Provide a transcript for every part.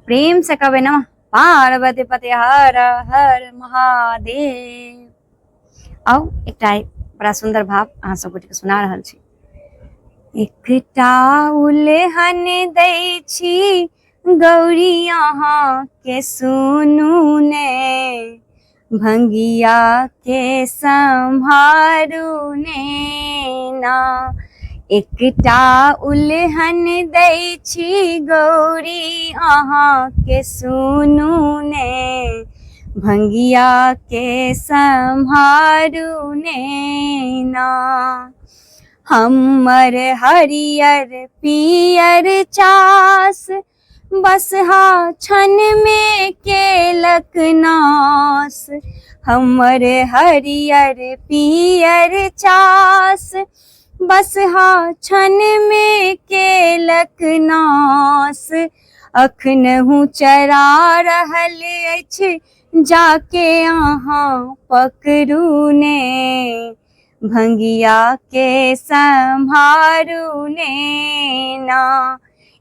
प्रेम से कवे नमः पार्वती पते हर हर महादेव। आओ एकटा बड़ा सुंदर भाव अहाँ सब गोटे के सुना रहल छी। एकटा उल्हन दै छी गौरी अहाँ के सुनू ने, भंगिया के सम्हारू ने ना। एकटा उल्हन दै छी गौरी अहाँ के सुनू ने, भंगिया के सम्हारू ने ना। हमर हरियर पियर चास बसहा छन में केलक नास। हमर हरियर पियर चास बसहा छन में केलक नास। अखनहु चरा रहल अछि जाके अहाँ पकड़ू ने, भंगिया के सम्हारू ने ना।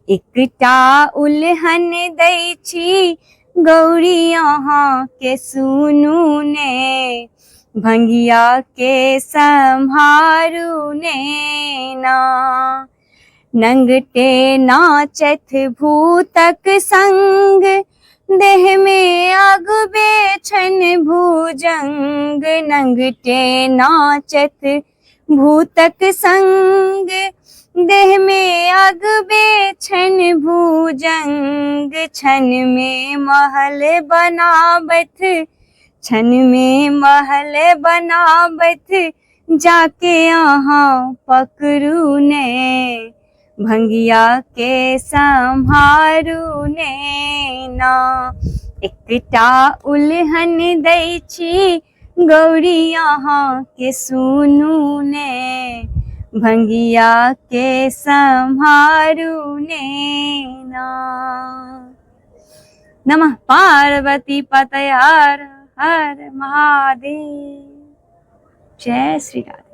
एकटा उल्हन दै छी गौरी अहाँ के सुनू ने, भंगिया के सम्हारू ने ना। नंगटे नाचत भूतक संग, देह में अगबे छन भुजंग। नंगटे नाचत भूतक संग, देह में अगबे छन भुजंग। छन में महल बनाबत, छन में महल बनाबत जाके अहाँ पकड़ू ने, भंगिया के सम्हारू ने ना। एकटा उल्हन दै छी गौरी अहाँ के सुनू ने, भंगिया के सम्हारू ने ना। नमः पार्वती पतये हर हर महादेव। जय श्री राधे।